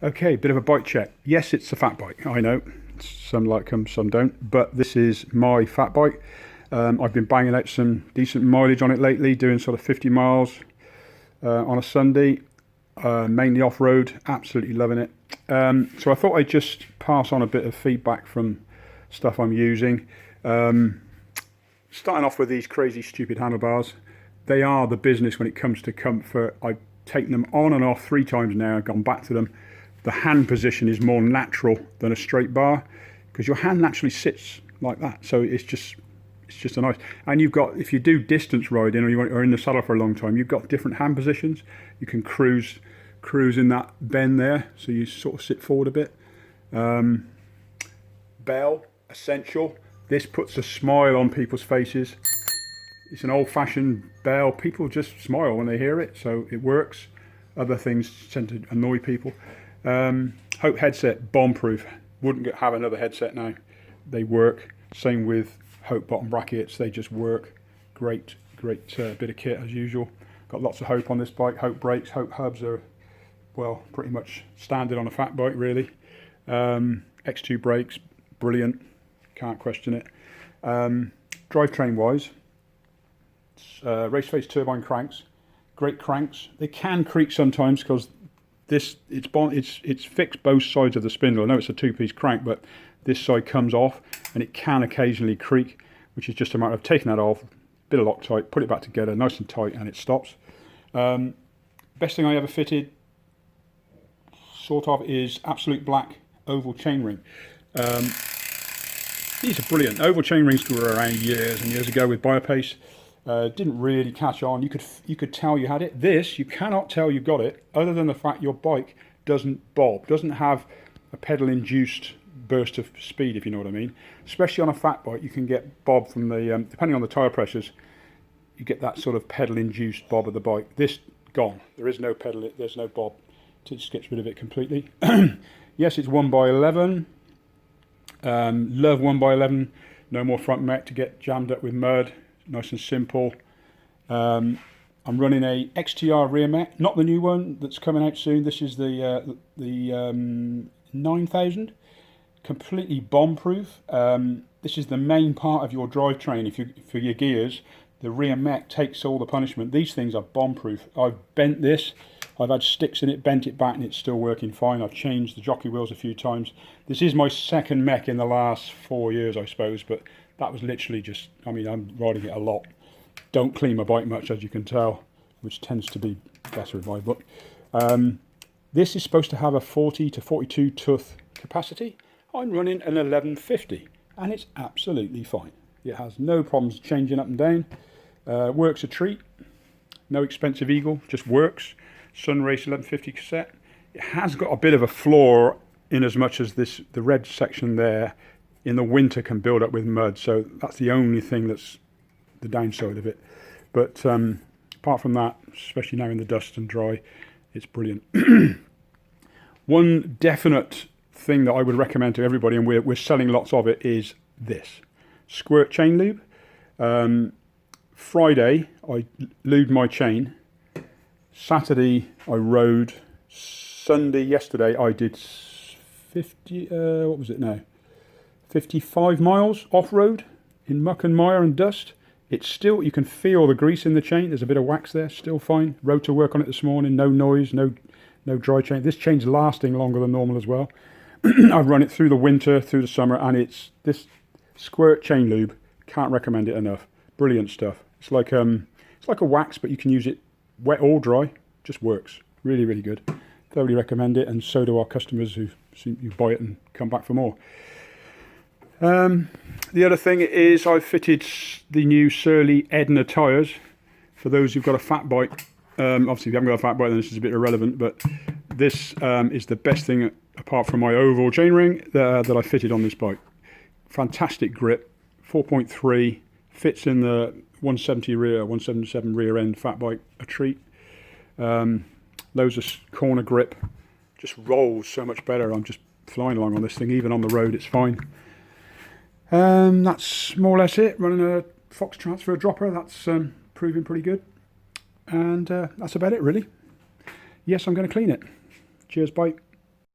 Okay, bit of a bike check. Yes, it's a fat bike. I know. Some like them, some don't. But this is my fat bike. I've been banging out some decent mileage on it lately, doing sort of 50 miles on a Sunday, mainly off-road. Absolutely loving it. So I thought I'd just pass on a bit of feedback from stuff I'm using. Starting off with these crazy, stupid handlebars. They are the business when it comes to comfort. I've taken them on and off 3 times now. I've gone back to them. The hand position is more natural than a straight bar because your hand naturally sits like that. So it's just a nice. And you've got, if you do distance riding or in the saddle for a long time, you've got different hand positions. You can cruise in that bend there, so you sort of sit forward a bit. Bell, essential. This puts a smile on people's faces. It's an old-fashioned bell. People just smile when they hear it, so it works. Other things tend to annoy people. Hope headset, bomb-proof. Wouldn't have another headset now. They work. Same with Hope bottom brackets. They just work. Great bit of kit as usual. Got lots of Hope on this bike. Hope brakes, Hope hubs are, well, pretty much standard on a fat bike, really. X2 brakes, brilliant. Can't question it. Drivetrain-wise, race face turbine cranks, great cranks. They can creak sometimes because it's fixed both sides of the spindle. I know it's a 2-piece crank, but this side comes off and it can occasionally creak, which is just a matter of taking that off, bit of Loctite, put it back together nice and tight, and it stops. Best thing I ever fitted, sort of, is absolute black oval chainring. These are brilliant. Oval chainrings were around years and years ago with Biopace. Didn't really catch on. You could tell you had it. This, you cannot tell you got it, other than the fact your bike doesn't bob, doesn't have a pedal-induced burst of speed, if you know what I mean. Especially on a fat bike, you can get bob from the, depending on the tyre pressures, you get that sort of pedal-induced bob of the bike. This, gone. There is no pedal, there's no bob. It just gets rid of it completely. Yes, it's 1x11. Love 1x11. No more front mech to get jammed up with mud. Nice and simple. I'm running a XTR rear mech, not the new one that's coming out soon. This is the 9000, completely bomb-proof. This is the main part of your drivetrain. For your gears, the rear mech takes all the punishment. These things are bomb-proof. I've bent this. I've had sticks in it, bent it back, and it's still working fine. I've changed the jockey wheels a few times. This is my second mech in the last 4 years, I suppose, but that was literally just, I mean, I'm riding it a lot. Don't clean my bike much, as you can tell, which tends to be better in my book. This is supposed to have a 40 to 42 tooth capacity. I'm running an 1150, and it's absolutely fine. It has no problems changing up and down. Works a treat. No expensive eagle, just works. Sunrace 1150 cassette. It has got a bit of a flaw in as much as the red section there in the winter can build up with mud, so that's the only thing that's the downside of it. But apart from that, especially now in the dust and dry, it's brilliant. One definite thing that I would recommend to everybody, and we're selling lots of it, is this squirt chain lube. Friday I lubed my chain. Saturday I rode. Sunday, yesterday, I did 50, what was it now? 55 miles off-road in muck and mire and dust. It's still, you can feel the grease in the chain. There's a bit of wax there, still fine. Rode to work on it this morning, no noise, no dry chain. This chain's lasting longer than normal as well. I've run it through the winter, through the summer, and it's this squirt chain lube. Can't recommend it enough. Brilliant stuff. It's like a wax, but you can use it wet or dry. Just works. Really, really good. Thoroughly recommend it, and so do our customers who buy it and come back for more. The other thing is I've fitted the new Surly Edna tyres. For those who've got a fat bike, obviously if you haven't got a fat bike then this is a bit irrelevant, but this is the best thing apart from my oval chainring that I fitted on this bike. Fantastic grip, 4.3, fits in the 170 rear, 177 rear end fat bike, a treat. Loads of corner grip, just rolls so much better. I'm just flying along on this thing, even on the road it's fine. That's more or less it. Running a Fox transfer dropper, that's proving pretty good, and that's about it really. Yes, I'm going to clean it. Cheers, bye.